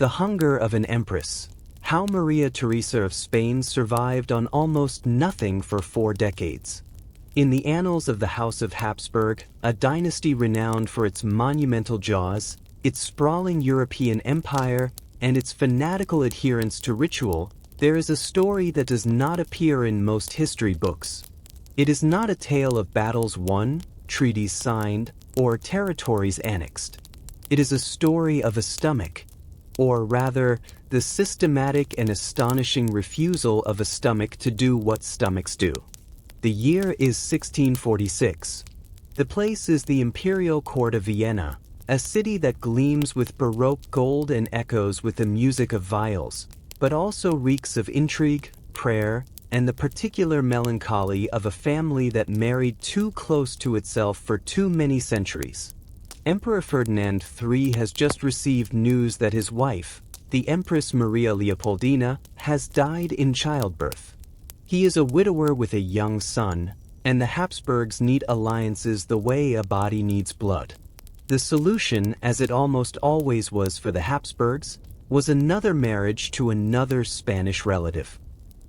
The Hunger of an Empress. How Maria Theresa of Spain survived on almost nothing for 4 decades. In the annals of the House of Habsburg, a dynasty renowned for its monumental jaws, its sprawling European empire, and its fanatical adherence to ritual, there is a story that does not appear in most history books. It is not a tale of battles won, treaties signed, or territories annexed. It is a story of a stomach, or rather, the systematic and astonishing refusal of a stomach to do what stomachs do. The year is 1646. The place is the imperial court of Vienna, a city that gleams with Baroque gold and echoes with the music of viols, but also reeks of intrigue, prayer, and the particular melancholy of a family that married too close to itself for too many centuries. Emperor Ferdinand III has just received news that his wife, the Empress Maria Leopoldina, has died in childbirth. He is a widower with a young son, and the Habsburgs need alliances the way a body needs blood. The solution, as it almost always was for the Habsburgs, was another marriage to another Spanish relative.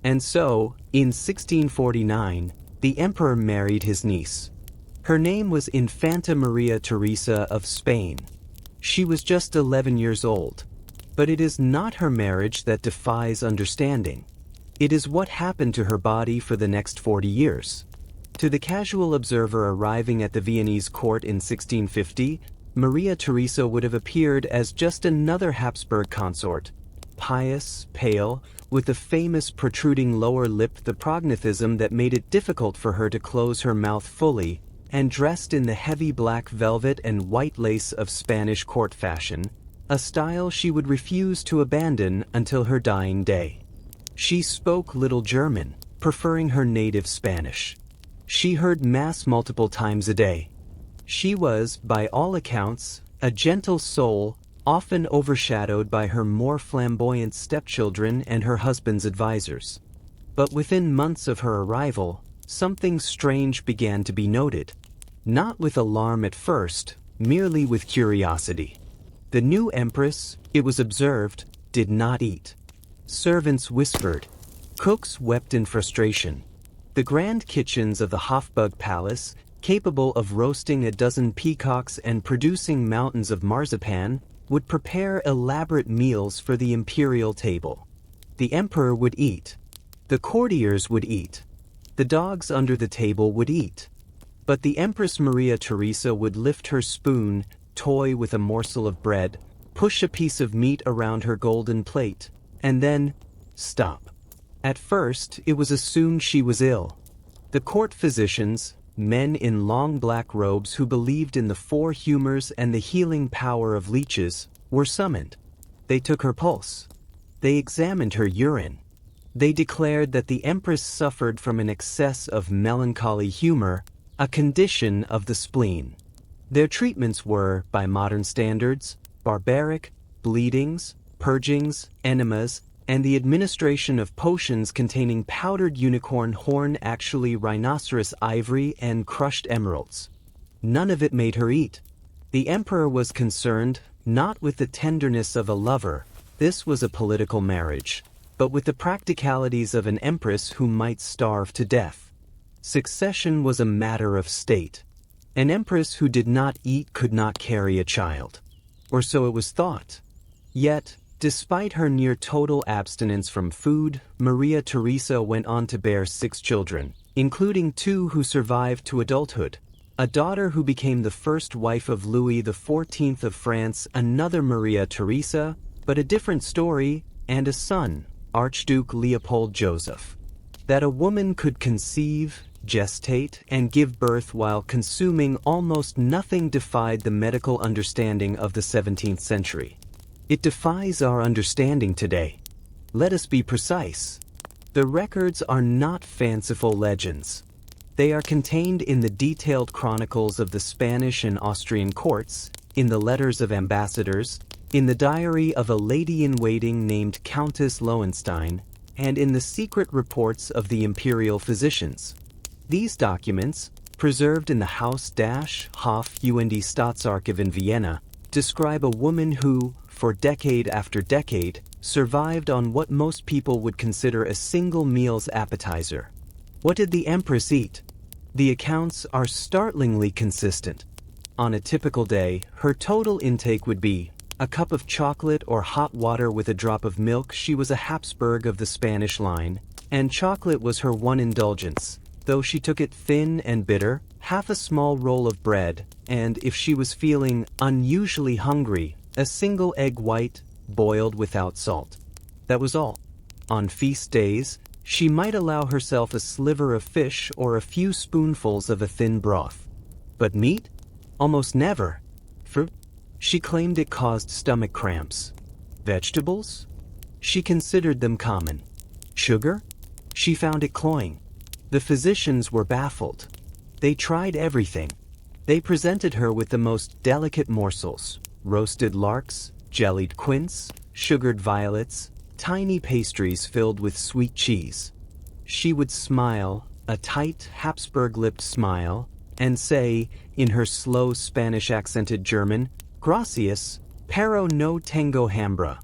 And so, in 1649, the emperor married his niece. Her name was Infanta Maria Theresa of Spain. She was just 11 years old. But it is not her marriage that defies understanding. It is what happened to her body for the next 40 years. To the casual observer arriving at the Viennese court in 1650, Maria Theresa would have appeared as just another Habsburg consort, pious, pale, with the famous protruding lower lip, the prognathism that made it difficult for her to close her mouth fully, and dressed in the heavy black velvet and white lace of Spanish court fashion, a style she would refuse to abandon until her dying day. She spoke little German, preferring her native Spanish. She heard Mass multiple times a day. She was, by all accounts, a gentle soul, often overshadowed by her more flamboyant stepchildren and her husband's advisors. But within months of her arrival, something strange began to be noted. Not with alarm at first, merely with curiosity. The new empress, it was observed, did not eat. Servants whispered. Cooks wept in frustration. The grand kitchens of the Hofburg Palace, capable of roasting a dozen peacocks and producing mountains of marzipan, would prepare elaborate meals for the imperial table. The emperor would eat. The courtiers would eat. The dogs under the table would eat. But the Empress Maria Theresa would lift her spoon, toy with a morsel of bread, push a piece of meat around her golden plate, and then stop. At first, it was assumed she was ill. The court physicians, men in long black robes who believed in the 4 humors and the healing power of leeches, were summoned. They took her pulse. They examined her urine. They declared that the Empress suffered from an excess of melancholy humor, a condition of the spleen. Their treatments were, by modern standards, barbaric, bleedings, purgings, enemas, and the administration of potions containing powdered unicorn horn, actually rhinoceros ivory, and crushed emeralds. None of it made her eat. The emperor was concerned, not with the tenderness of a lover, this was a political marriage, but with the practicalities of an empress who might starve to death. Succession was a matter of state. An empress who did not eat could not carry a child. Or so it was thought. Yet, despite her near total abstinence from food, Maria Theresa went on to bear 6 children, including 2 who survived to adulthood. A daughter who became the first wife of Louis XIV of France, another Maria Theresa, but a different story, and a son, Archduke Leopold Joseph. That a woman could conceive, gestate, and give birth while consuming almost nothing defied the medical understanding of the 17th century. It defies our understanding today. Let us be precise. The records are not fanciful legends. They are contained in the detailed chronicles of the Spanish and Austrian courts, in the letters of ambassadors, in the diary of a lady-in-waiting named Countess Lowenstein, and in the secret reports of the imperial physicians. These documents, preserved in the Haus-Hof und Staatsarchiv in Vienna, describe a woman who, for decade after decade, survived on what most people would consider a single meal's appetizer. What did the Empress eat? The accounts are startlingly consistent. On a typical day, her total intake would be a cup of chocolate or hot water with a drop of milk. She was a Habsburg of the Spanish line, and chocolate was her one indulgence, though she took it thin and bitter, half a small roll of bread, and if she was feeling unusually hungry, a single egg white, boiled without salt. That was all. On feast days, she might allow herself a sliver of fish or a few spoonfuls of a thin broth. But meat? Almost never. Fruit? She claimed it caused stomach cramps. Vegetables? She considered them common. Sugar? She found it cloying. The physicians were baffled. They tried everything. They presented her with the most delicate morsels: roasted larks, jellied quince, sugared violets, tiny pastries filled with sweet cheese. She would smile, a tight Habsburg-lipped smile, and say, in her slow Spanish-accented German, "Gracias, pero no tengo hambre."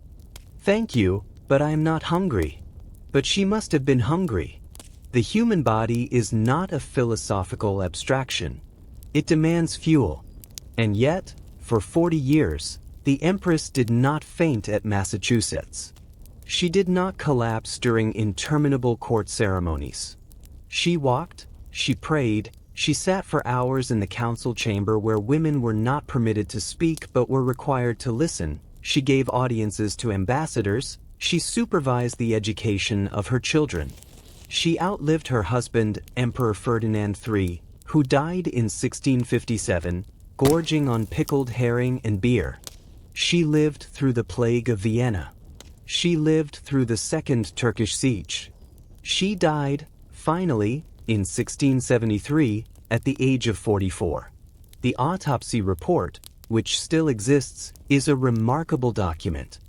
Thank you, but I am not hungry. But she must have been hungry. The human body is not a philosophical abstraction. It demands fuel. And yet, for 40 years, the Empress did not faint at Massachusetts. She did not collapse during interminable court ceremonies. She walked, she prayed, she sat for hours in the council chamber where women were not permitted to speak but were required to listen. She gave audiences to ambassadors. She supervised the education of her children. She outlived her husband, Emperor Ferdinand III, who died in 1657, gorging on pickled herring and beer. She lived through the plague of Vienna. She lived through the Second Turkish Siege. She died, finally, in 1673, at the age of 44. The autopsy report, which still exists, is a remarkable document.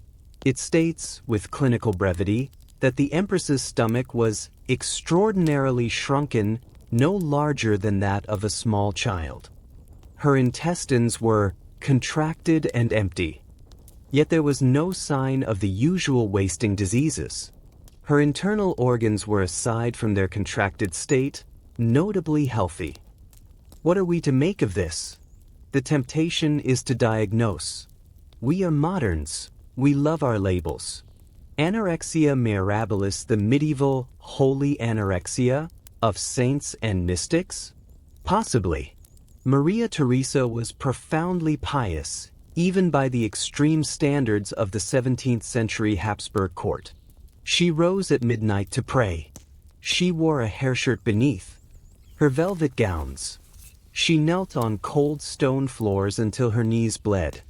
It states, with clinical brevity, that the Empress's stomach was extraordinarily shrunken, no larger than that of a small child. Her intestines were contracted and empty. Yet there was no sign of the usual wasting diseases. Her internal organs were, aside from their contracted state, notably healthy. What are we to make of this? The temptation is to diagnose. We are moderns. We love our labels. Anorexia mirabilis, the medieval holy anorexia of saints and mystics? Possibly. Maria Theresa was profoundly pious, even by the extreme standards of the 17th century Habsburg court. She rose at midnight to pray. She wore a hairshirt beneath her velvet gowns. She knelt on cold stone floors until her knees bled.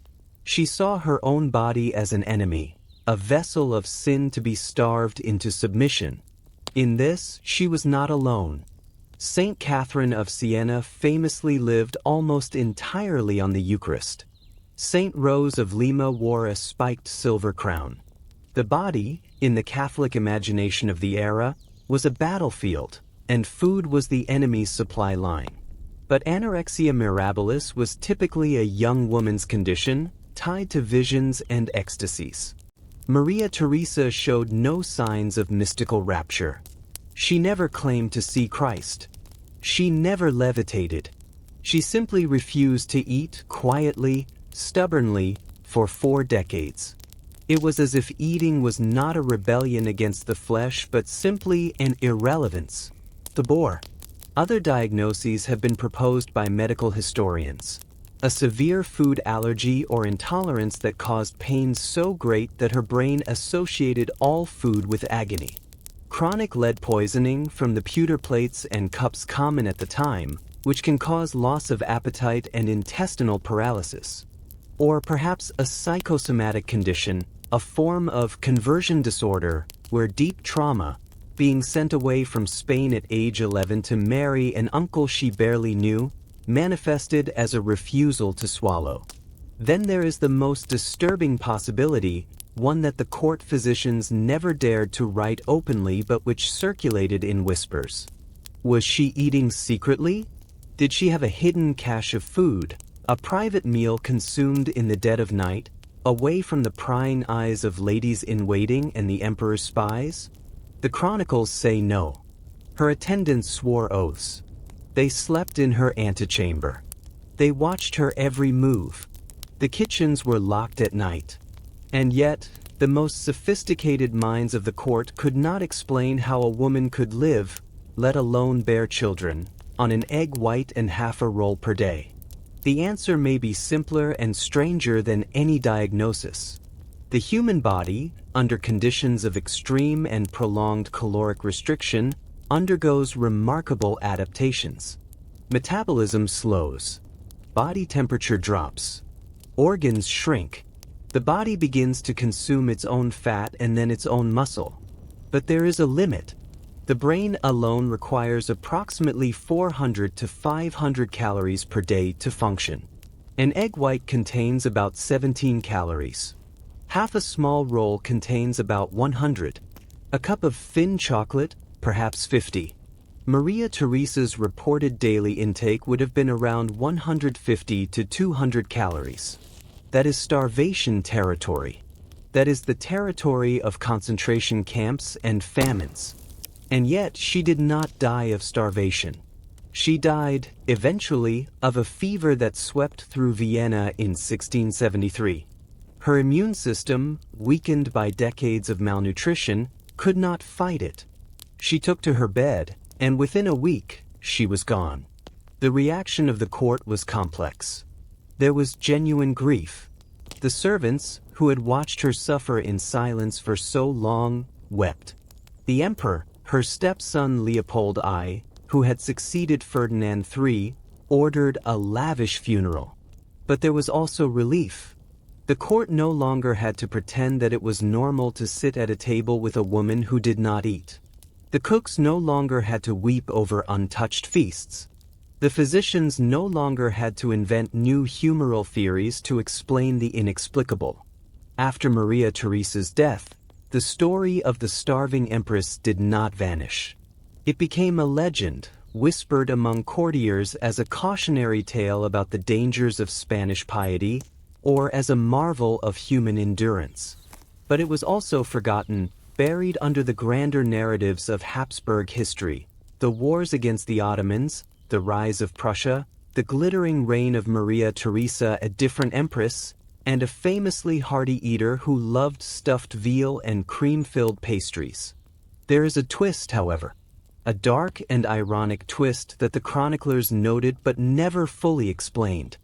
She saw her own body as an enemy, a vessel of sin to be starved into submission. In this, she was not alone. Saint Catherine of Siena famously lived almost entirely on the Eucharist. Saint Rose of Lima wore a spiked silver crown. The body, in the Catholic imagination of the era, was a battlefield, and food was the enemy's supply line. But anorexia mirabilis was typically a young woman's condition, tied to visions and ecstasies. Maria Theresa showed no signs of mystical rapture. She never claimed to see Christ. She never levitated. She simply refused to eat quietly, stubbornly, for 4 decades. It was as if eating was not a rebellion against the flesh but simply an irrelevance. The bore. Other diagnoses have been proposed by medical historians. A severe food allergy or intolerance that caused pain so great that her brain associated all food with agony. Chronic lead poisoning from the pewter plates and cups common at the time, which can cause loss of appetite and intestinal paralysis. Or perhaps a psychosomatic condition, a form of conversion disorder where deep trauma, being sent away from Spain at age 11 to marry an uncle she barely knew, manifested as a refusal to swallow. Then there is the most disturbing possibility, one that the court physicians never dared to write openly but which circulated in whispers. Was she eating secretly? Did she have a hidden cache of food, a private meal consumed in the dead of night? away from the prying eyes of ladies-in-waiting and the emperor's spies? The chronicles say no. Her attendants swore oaths. They slept in her antechamber. They watched her every move. The kitchens were locked at night. And yet, the most sophisticated minds of the court could not explain how a woman could live, let alone bear children, on an egg white and half a roll per day. The answer may be simpler and stranger than any diagnosis. The human body, under conditions of extreme and prolonged caloric restriction, undergoes remarkable adaptations. Metabolism slows. Body temperature drops. Organs shrink. The body begins to consume its own fat and then its own muscle. But there is a limit. The brain alone requires approximately 400 to 500 calories per day to function. An egg white contains about 17 calories. Half a small roll contains about 100. A cup of thin chocolate, perhaps 50. Maria Theresa's reported daily intake would have been around 150 to 200 calories. That is starvation territory. That is the territory of concentration camps and famines. And yet she did not die of starvation. She died, eventually, of a fever that swept through Vienna in 1673. Her immune system, weakened by decades of malnutrition, could not fight it. She took to her bed, and within a week, she was gone. The reaction of the court was complex. There was genuine grief. The servants, who had watched her suffer in silence for so long, wept. The emperor, her stepson Leopold I, who had succeeded Ferdinand III, ordered a lavish funeral. But there was also relief. The court no longer had to pretend that it was normal to sit at a table with a woman who did not eat. The cooks no longer had to weep over untouched feasts. The physicians no longer had to invent new humoral theories to explain the inexplicable. After Maria Theresa's death, the story of the starving empress did not vanish. It became a legend, whispered among courtiers as a cautionary tale about the dangers of Spanish piety, or as a marvel of human endurance. But it was also forgotten, buried under the grander narratives of Habsburg history, the wars against the Ottomans, the rise of Prussia, the glittering reign of Maria Theresa, a different empress, and a famously hearty eater who loved stuffed veal and cream-filled pastries. There is a twist, however, a dark and ironic twist that the chroniclers noted but never fully explained.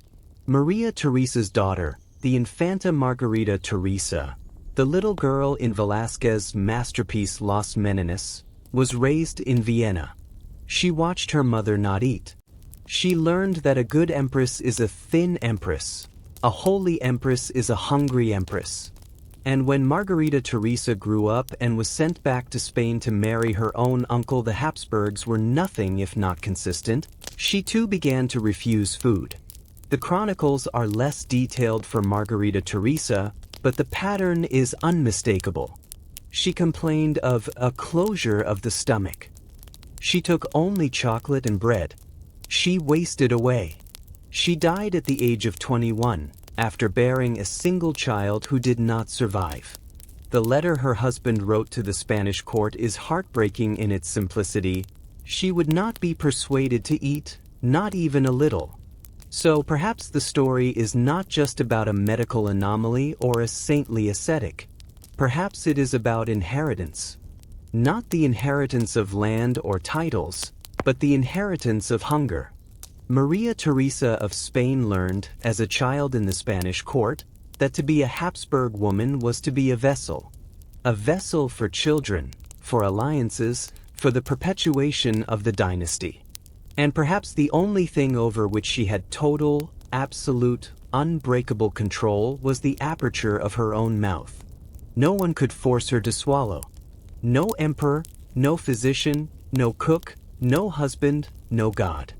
Maria Theresa's daughter, the Infanta Margarita Theresa, the little girl in Velázquez's masterpiece Los Meneses, was raised in Vienna. She watched her mother not eat. She learned that a good empress is a thin empress. A holy empress is a hungry empress. And when Margarita Theresa grew up and was sent back to Spain to marry her own uncle, the Habsburgs were nothing if not consistent. She too began to refuse food. The chronicles are less detailed for Margarita Theresa, but the pattern is unmistakable. She complained of a closure of the stomach. She took only chocolate and bread. She wasted away. She died at the age of 21, after bearing a single child who did not survive. The letter her husband wrote to the Spanish court is heartbreaking in its simplicity. She would not be persuaded to eat, not even a little. So perhaps the story is not just about a medical anomaly or a saintly ascetic. Perhaps it is about inheritance. Not the inheritance of land or titles, but the inheritance of hunger. Maria Theresa of Spain learned, as a child in the Spanish court, that to be a Habsburg woman was to be a vessel for children, for alliances, for the perpetuation of the dynasty. And perhaps the only thing over which she had total, absolute, unbreakable control was the aperture of her own mouth. No one could force her to swallow. No emperor, no physician, no cook, no husband, no God.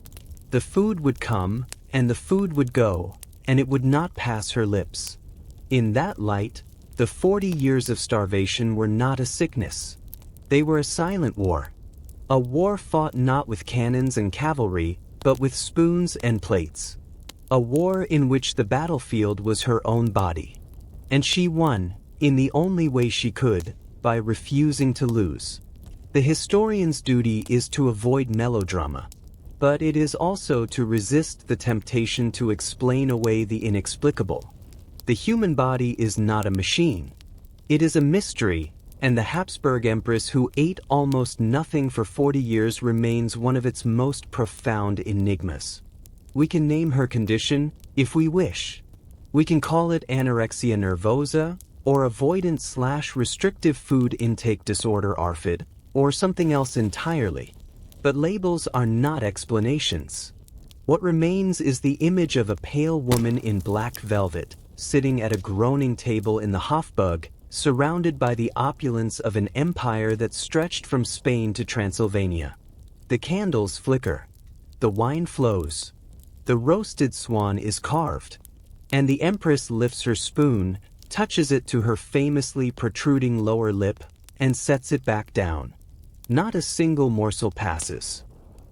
The food would come, and the food would go, and it would not pass her lips. In that light, the 40 years of starvation were not a sickness. They were a silent war. A war fought not with cannons and cavalry, but with spoons and plates. A war in which the battlefield was her own body. And she won, in the only way she could, by refusing to lose. The historian's duty is to avoid melodrama, but it is also to resist the temptation to explain away the inexplicable. The human body is not a machine. It is a mystery, and the Habsburg Empress who ate almost nothing for 40 years remains one of its most profound enigmas. We can name her condition if we wish. We can call it anorexia nervosa, or avoidant/restrictive food intake disorder ARFID, or something else entirely. But labels are not explanations. What remains is the image of a pale woman in black velvet, sitting at a groaning table in the Hofburg, surrounded by the opulence of an empire that stretched from Spain to Transylvania. The candles flicker. The wine flows. The roasted swan is carved. And the Empress lifts her spoon, touches it to her famously protruding lower lip, and sets it back down. Not a single morsel passes.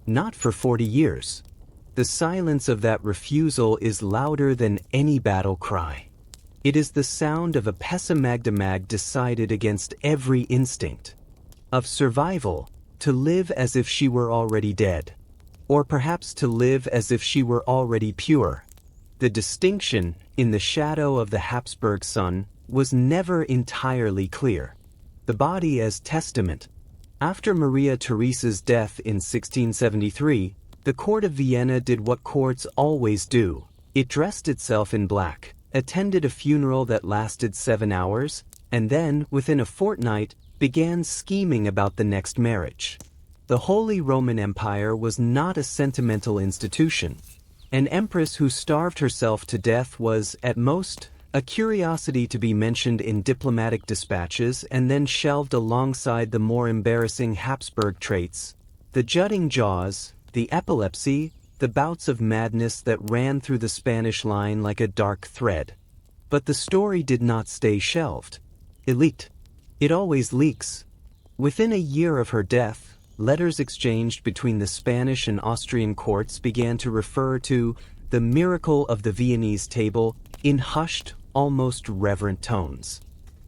Not for 40 years. The silence of that refusal is louder than any battle cry. It is the sound of a pessimagdamag decided against every instinct. Of survival, to live as if she were already dead. Or perhaps to live as if she were already pure. The distinction, in the shadow of the Habsburg sun, was never entirely clear. The body as testament. After Maria Theresa's death in 1673, the court of Vienna did what courts always do. It dressed itself in black, attended a funeral that lasted 7 hours, and then, within a fortnight, began scheming about the next marriage. The Holy Roman Empire was not a sentimental institution. An empress who starved herself to death was, at most, a curiosity to be mentioned in diplomatic dispatches and then shelved alongside the more embarrassing Habsburg traits, the jutting jaws, the epilepsy, the bouts of madness that ran through the Spanish line like a dark thread. But the story did not stay shelved. It leaked. It always leaks. Within a year of her death, letters exchanged between the Spanish and Austrian courts began to refer to the miracle of the Viennese table in hushed, almost reverent tones.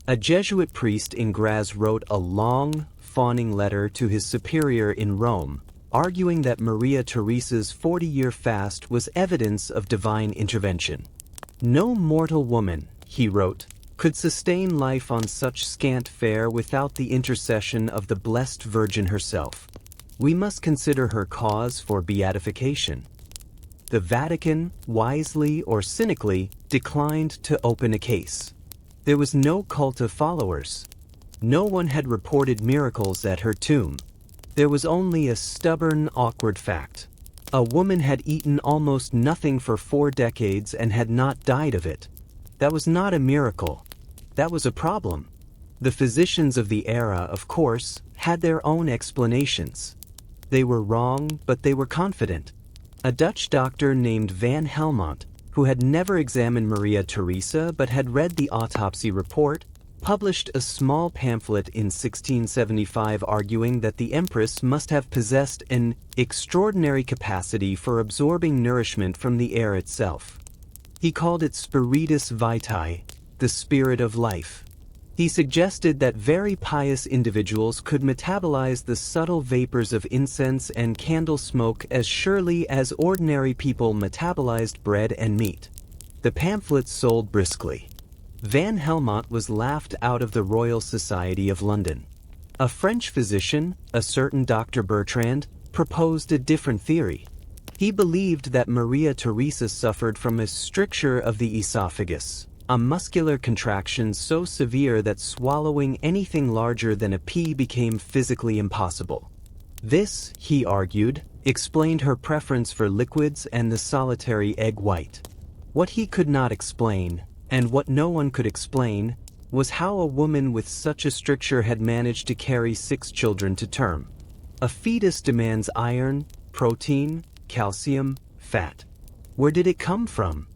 A Jesuit priest in Graz wrote a long, fawning letter to his superior in Rome, arguing that Maria Theresa's 40-year fast was evidence of divine intervention. No mortal woman, he wrote, could sustain life on such scant fare without the intercession of the Blessed Virgin herself. We must consider her cause for beatification. The Vatican, wisely or cynically, declined to open a case. There was no cult of followers. No one had reported miracles at her tomb. There was only a stubborn, awkward fact. A woman had eaten almost nothing for 4 decades and had not died of it. That was not a miracle. That was a problem. The physicians of the era, of course, had their own explanations. They were wrong, but they were confident. A Dutch doctor named Van Helmont, who had never examined Maria Theresa but had read the autopsy report, published a small pamphlet in 1675 arguing that the Empress must have possessed an extraordinary capacity for absorbing nourishment from the air itself. He called it spiritus vitae, the spirit of life. He suggested that very pious individuals could metabolize the subtle vapors of incense and candle smoke as surely as ordinary people metabolized bread and meat. The pamphlet sold briskly. Van Helmont was laughed out of the Royal Society of London. A French physician, a certain Dr. Bertrand, proposed a different theory. He believed that Maria Theresa suffered from a stricture of the esophagus, a muscular contraction so severe that swallowing anything larger than a pea became physically impossible. This, he argued, explained her preference for liquids and the solitary egg white. What he could not explain, and what no one could explain, was how a woman with such a stricture had managed to carry 6 children to term. A fetus demands iron, protein, calcium, fat. Where did it come from?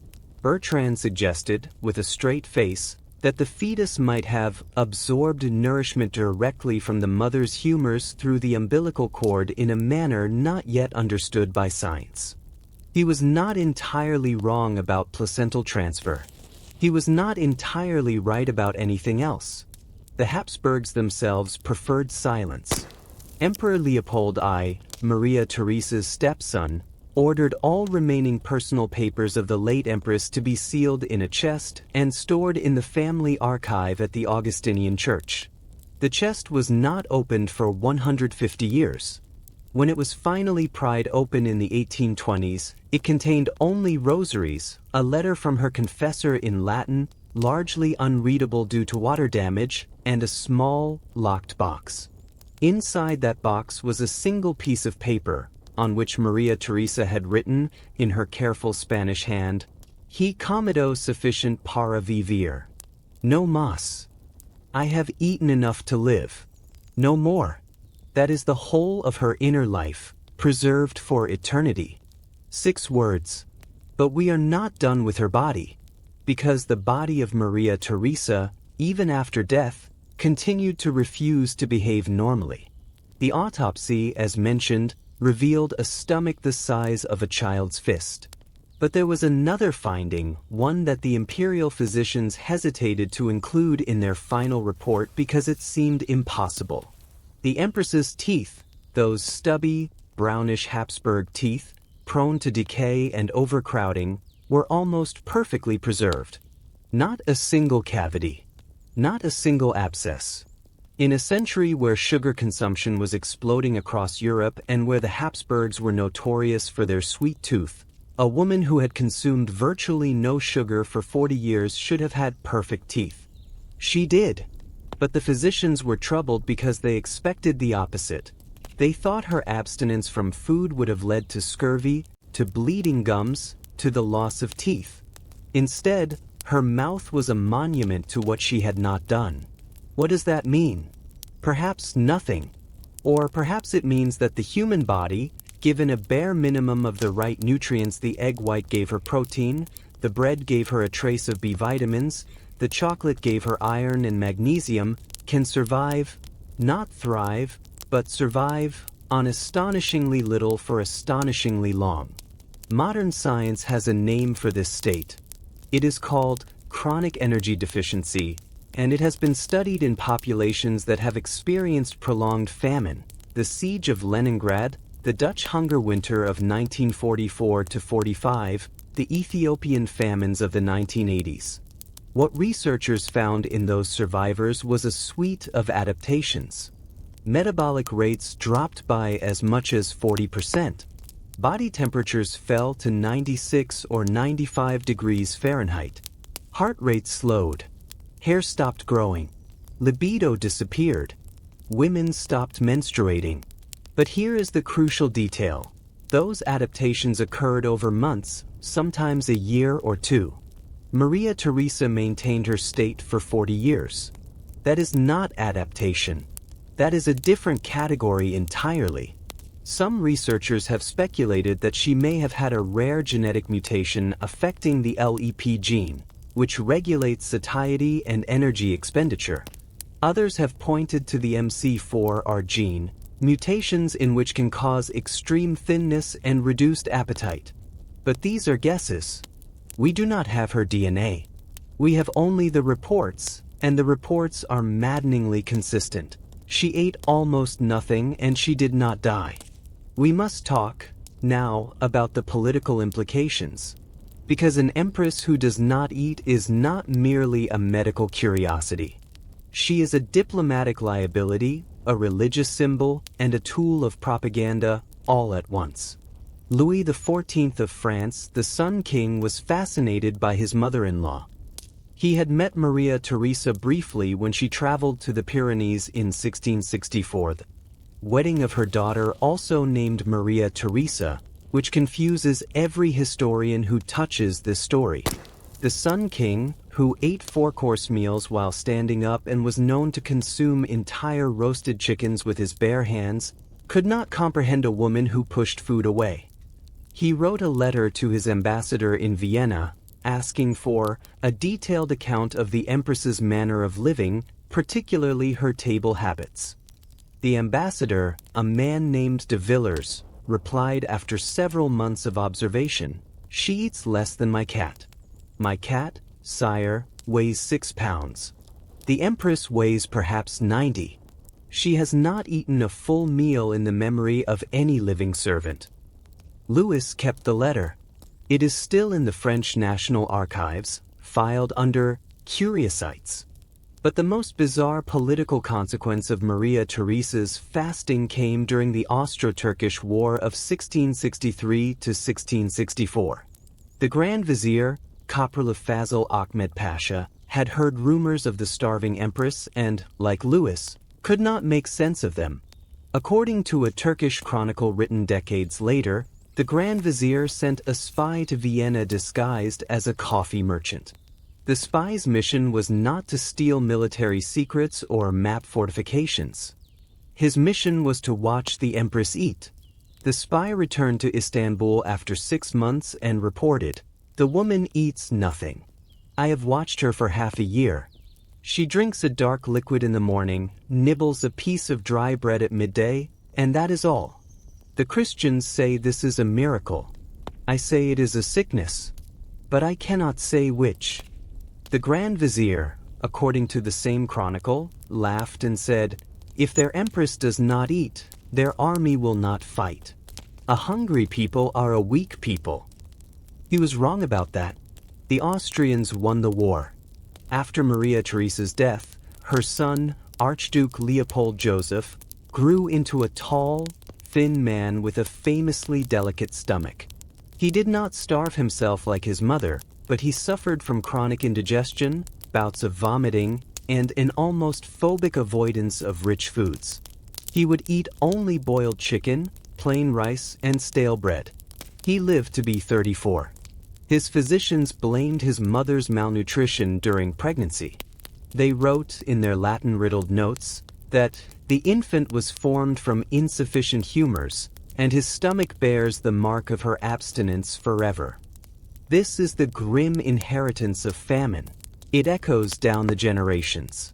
Bertrand suggested, with a straight face, that the fetus might have absorbed nourishment directly from the mother's humors through the umbilical cord in a manner not yet understood by science. He was not entirely wrong about placental transfer. He was not entirely right about anything else. The Habsburgs themselves preferred silence. Emperor Leopold I, Maria Theresa's stepson, ordered all remaining personal papers of the late Empress to be sealed in a chest and stored in the family archive at the Augustinian Church. The chest was not opened for 150 years. When it was finally pried open in the 1820s, it contained only rosaries, a letter from her confessor in Latin, largely unreadable due to water damage, and a small, locked box. Inside that box was a single piece of paper, on which Maria Theresa had written, in her careful Spanish hand, "He comido sufficient para vivir. No mas. I have eaten enough to live. No more." That is the whole of her inner life, preserved for eternity. 6 words. But we are not done with her body, because the body of Maria Theresa, even after death, continued to refuse to behave normally. The autopsy, as mentioned, revealed a stomach the size of a child's fist. But there was another finding, one that the imperial physicians hesitated to include in their final report because it seemed impossible. The Empress's teeth, those stubby, brownish Habsburg teeth, prone to decay and overcrowding, were almost perfectly preserved. Not a single cavity. Not a single abscess. In a century where sugar consumption was exploding across Europe and where the Habsburgs were notorious for their sweet tooth, a woman who had consumed virtually no sugar for 40 years should have had perfect teeth. She did. But the physicians were troubled because they expected the opposite. They thought her abstinence from food would have led to scurvy, to bleeding gums, to the loss of teeth. Instead, her mouth was a monument to what she had not done. What does that mean? Perhaps nothing. Or perhaps it means that the human body, given a bare minimum of the right nutrients, the egg white gave her protein, the bread gave her a trace of B vitamins, the chocolate gave her iron and magnesium, can survive, not thrive, but survive, on astonishingly little for astonishingly long. Modern science has a name for this state. It is called chronic energy deficiency, and it has been studied in populations that have experienced prolonged famine, the siege of Leningrad, the Dutch hunger winter of 1944–45, the Ethiopian famines of the 1980s. What researchers found in those survivors was a suite of adaptations. Metabolic rates dropped by as much as 40%. Body temperatures fell to 96 or 95 degrees Fahrenheit. Heart rate slowed. Hair stopped growing. Libido disappeared. Women stopped menstruating. But here is the crucial detail. Those adaptations occurred over months, sometimes a year or two. Maria Theresa maintained her state for 40 years. That is not adaptation. That is a different category entirely. Some researchers have speculated that she may have had a rare genetic mutation affecting the LEP gene, which regulates satiety and energy expenditure. Others have pointed to the MC4R gene, mutations in which can cause extreme thinness and reduced appetite. But these are guesses. We do not have her DNA. We have only the reports, and the reports are maddeningly consistent. She ate almost nothing and she did not die. We must talk, now, about the political implications. Because an empress who does not eat is not merely a medical curiosity. She is a diplomatic liability, a religious symbol, and a tool of propaganda, all at once. Louis XIV of France, the Sun King, was fascinated by his mother-in-law. He had met Maria Theresa briefly when she traveled to the Pyrenees in 1664. The wedding of her daughter, also named Maria Theresa, which confuses every historian who touches this story. The Sun King, who ate 4-course meals while standing up and was known to consume entire roasted chickens with his bare hands, could not comprehend a woman who pushed food away. He wrote a letter to his ambassador in Vienna, asking for a detailed account of the Empress's manner of living, particularly her table habits. The ambassador, a man named de Villers, replied after several months of observation, "She eats less than my cat. My cat, sire, weighs 6 pounds. The Empress weighs perhaps 90. She has not eaten a full meal in the memory of any living servant. Louis kept the letter. It is still in the French National Archives, filed under Curiosites. But the most bizarre political consequence of Maria Theresa's fasting came during the Austro-Turkish War of 1663 to 1664. The Grand Vizier, Kapralı Fazıl Ahmet Pasha, had heard rumors of the starving Empress and, like Louis, could not make sense of them. According to a Turkish chronicle written decades later, the Grand Vizier sent a spy to Vienna disguised as a coffee merchant. The spy's mission was not to steal military secrets or map fortifications. His mission was to watch the Empress eat. The spy returned to Istanbul after 6 months and reported, "The woman eats nothing. I have watched her for half a year. She drinks a dark liquid in the morning, nibbles a piece of dry bread at midday, and that is all. The Christians say this is a miracle. I say it is a sickness, but I cannot say which." The Grand Vizier, according to the same chronicle, laughed and said, "If their Empress does not eat, their army will not fight. A hungry people are a weak people." He was wrong about that. The Austrians won the war. After Maria Theresa's death, her son, Archduke Leopold Joseph, grew into a tall, thin man with a famously delicate stomach. He did not starve himself like his mother, but he suffered from chronic indigestion, bouts of vomiting, and an almost phobic avoidance of rich foods. He would eat only boiled chicken, plain rice, and stale bread. He lived to be 34. His physicians blamed his mother's malnutrition during pregnancy. They wrote in their Latin-riddled notes that the infant was formed from insufficient humors, and his stomach bears the mark of her abstinence forever. This is the grim inheritance of famine. It echoes down the generations.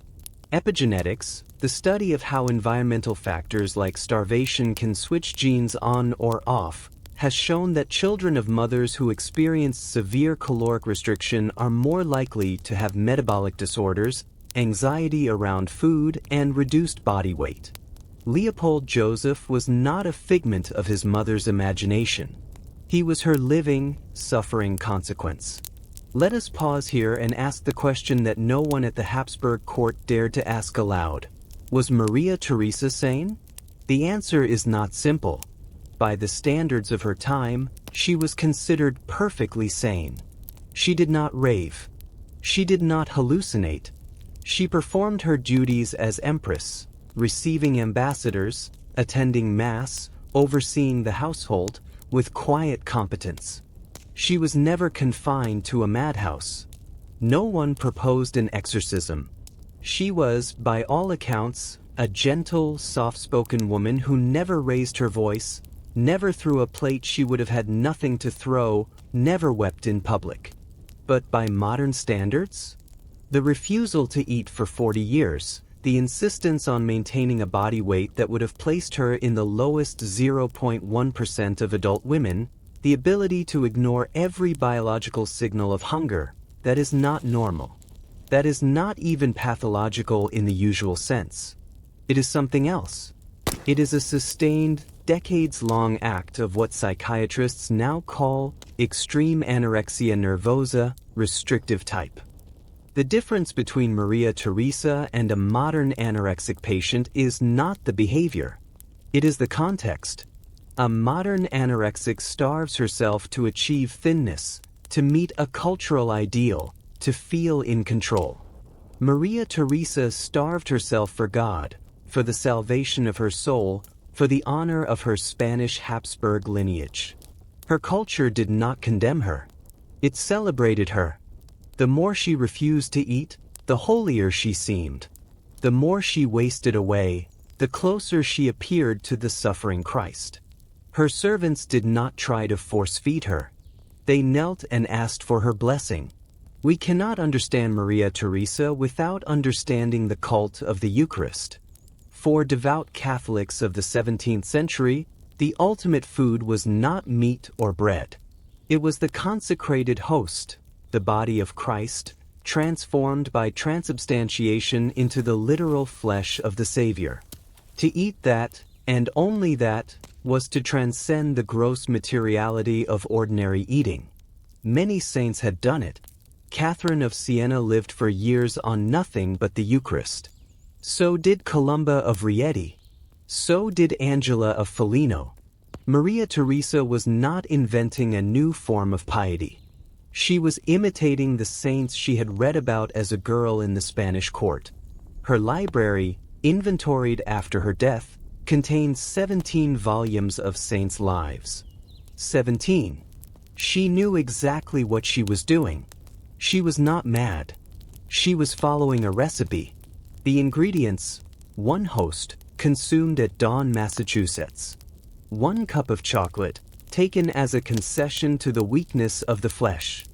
Epigenetics, the study of how environmental factors like starvation can switch genes on or off, has shown that children of mothers who experience severe caloric restriction are more likely to have metabolic disorders, anxiety around food, and reduced body weight. Leopold Joseph was not a figment of his mother's imagination. He was her living, suffering consequence. Let us pause here and ask the question that no one at the Habsburg court dared to ask aloud. Was Maria Theresa sane? The answer is not simple. By the standards of her time, she was considered perfectly sane. She did not rave. She did not hallucinate. She performed her duties as Empress, receiving ambassadors, attending Mass, overseeing the household, with quiet competence. She was never confined to a madhouse. No one proposed an exorcism. She was, by all accounts, a gentle, soft-spoken woman who never raised her voice, never threw a plate she would have had nothing to throw, never wept in public. But by modern standards? The refusal to eat for 40 years, the insistence on maintaining a body weight that would have placed her in the lowest 0.1% of adult women, the ability to ignore every biological signal of hunger, that is not normal. That is not even pathological in the usual sense. It is something else. It is a sustained, decades-long act of what psychiatrists now call extreme anorexia nervosa, restrictive type. The difference between Maria Theresa and a modern anorexic patient is not the behavior. It is the context. A modern anorexic starves herself to achieve thinness, to meet a cultural ideal, to feel in control. Maria Theresa starved herself for God, for the salvation of her soul, for the honor of her Spanish Habsburg lineage. Her culture did not condemn her. It celebrated her. The more she refused to eat, the holier she seemed. The more she wasted away, the closer she appeared to the suffering Christ. Her servants did not try to force-feed her. They knelt and asked for her blessing. We cannot understand Maria Theresa without understanding the cult of the Eucharist. For devout Catholics of the 17th century, the ultimate food was not meat or bread. It was the consecrated host, the body of Christ, transformed by transubstantiation into the literal flesh of the Savior. To eat that, and only that, was to transcend the gross materiality of ordinary eating. Many saints had done it. Catherine of Siena lived for years on nothing but the Eucharist. So did Columba of Rieti. So did Angela of Foligno. Maria Theresa was not inventing a new form of piety. She was imitating the saints she had read about as a girl in the Spanish court. Her library, inventoried after her death, contained 17 volumes of saints' lives. 17. She knew exactly what she was doing. She was not mad. She was following a recipe. The ingredients: 1 host, consumed at Dawn, Massachusetts. 1 cup of chocolate, taken as a concession to the weakness of the flesh.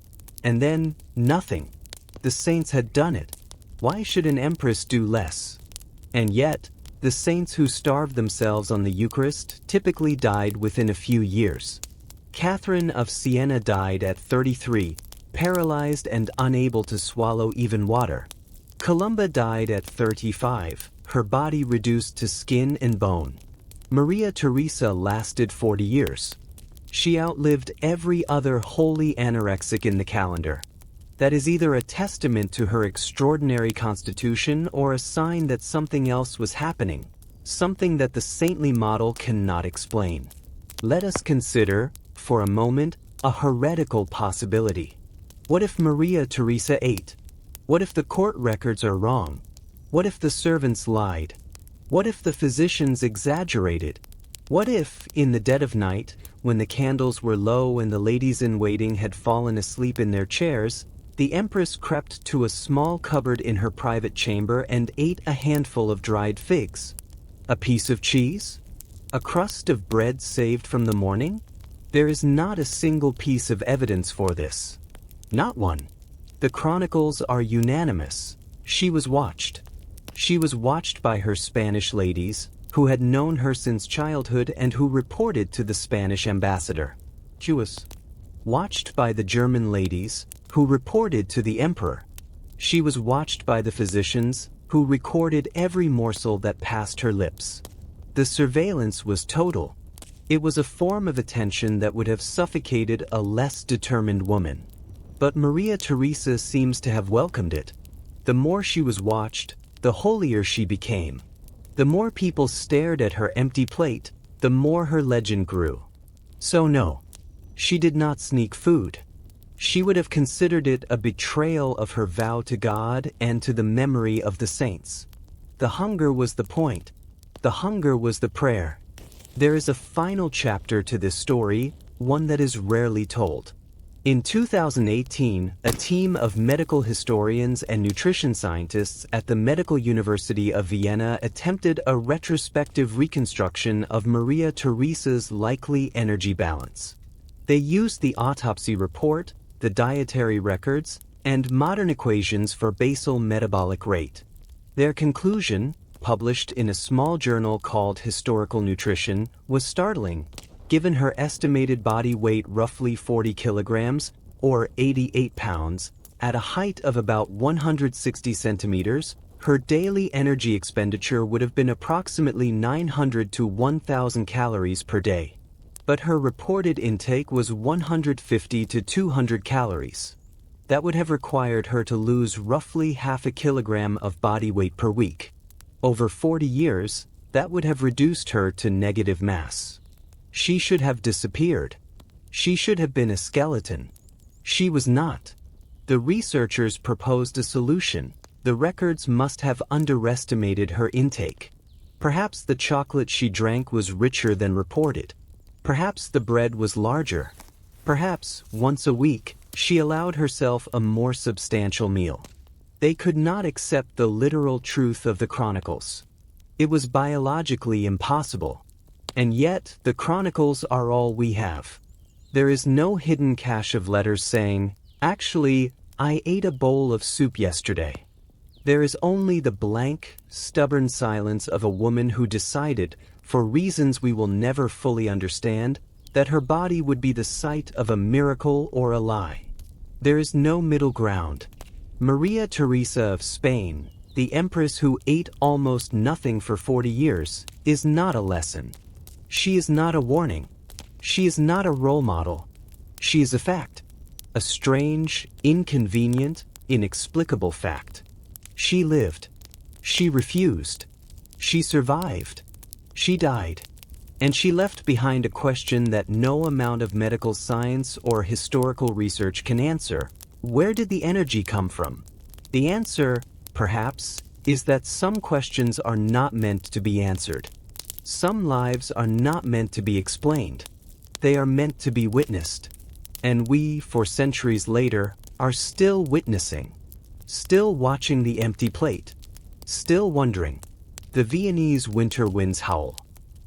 And then, nothing. The saints had done it. Why should an empress do less? And yet, the saints who starved themselves on the Eucharist typically died within a few years. Catherine of Siena died at 33, paralyzed and unable to swallow even water. Columba died at 35, her body reduced to skin and bone. Maria Theresa lasted 40 years. She outlived every other holy anorexic in the calendar. That is either a testament to her extraordinary constitution or a sign that something else was happening, something that the saintly model cannot explain. Let us consider, for a moment, a heretical possibility. What if Maria Theresa ate? What if the court records are wrong? What if the servants lied? What if the physicians exaggerated? What if, in the dead of night, when the candles were low and the ladies-in-waiting had fallen asleep in their chairs, the Empress crept to a small cupboard in her private chamber and ate a handful of dried figs? A piece of cheese? A crust of bread saved from the morning? There is not a single piece of evidence for this. Not one. The chronicles are unanimous. She was watched. She was watched by her Spanish ladies, who had known her since childhood and who reported to the Spanish ambassador. She was watched by the German ladies, who reported to the emperor. She was watched by the physicians, who recorded every morsel that passed her lips. The surveillance was total. It was a form of attention that would have suffocated a less determined woman. But Maria Theresa seems to have welcomed it. The more she was watched, the holier she became. The more people stared at her empty plate, the more her legend grew. So no, she did not sneak food. She would have considered it a betrayal of her vow to God and to the memory of the saints. The hunger was the point. The hunger was the prayer. There is a final chapter to this story, one that is rarely told. In 2018, a team of medical historians and nutrition scientists at the Medical University of Vienna attempted a retrospective reconstruction of Maria Theresa's likely energy balance. They used the autopsy report, the dietary records, and modern equations for basal metabolic rate. Their conclusion, published in a small journal called Historical Nutrition, was startling. Given her estimated body weight roughly 40 kilograms, or 88 pounds, at a height of about 160 centimeters, her daily energy expenditure would have been approximately 900 to 1,000 calories per day. But her reported intake was 150 to 200 calories. That would have required her to lose roughly half a kilogram of body weight per week. Over 40 years, that would have reduced her to negative mass. She should have disappeared. She should have been a skeleton. She was not. The researchers proposed a solution. The records must have underestimated her intake. Perhaps the chocolate she drank was richer than reported. Perhaps the bread was larger. Perhaps, once a week, she allowed herself a more substantial meal. They could not accept the literal truth of the chronicles. It was biologically impossible. And yet, the chronicles are all we have. There is no hidden cache of letters saying, "Actually, I ate a bowl of soup yesterday." There is only the blank, stubborn silence of a woman who decided, for reasons we will never fully understand, that her body would be the site of a miracle or a lie. There is no middle ground. Maria Theresa of Spain, the empress who ate almost nothing for 40 years, is not a lesson. She is not a warning. She is not a role model. She is a fact. A strange, inconvenient, inexplicable fact. She lived. She refused. She survived. She died. And she left behind a question that no amount of medical science or historical research can answer. Where did the energy come from? The answer, perhaps, is that some questions are not meant to be answered. Some lives are not meant to be explained. They are meant to be witnessed. And we, for centuries later, are still witnessing. Still watching the empty plate. Still wondering. The Viennese winter winds howl.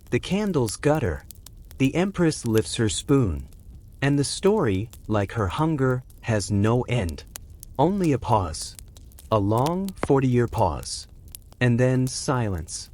The candles gutter. The empress lifts her spoon. And the story, like her hunger, has no end. Only a pause. A long 40-year pause. And then silence.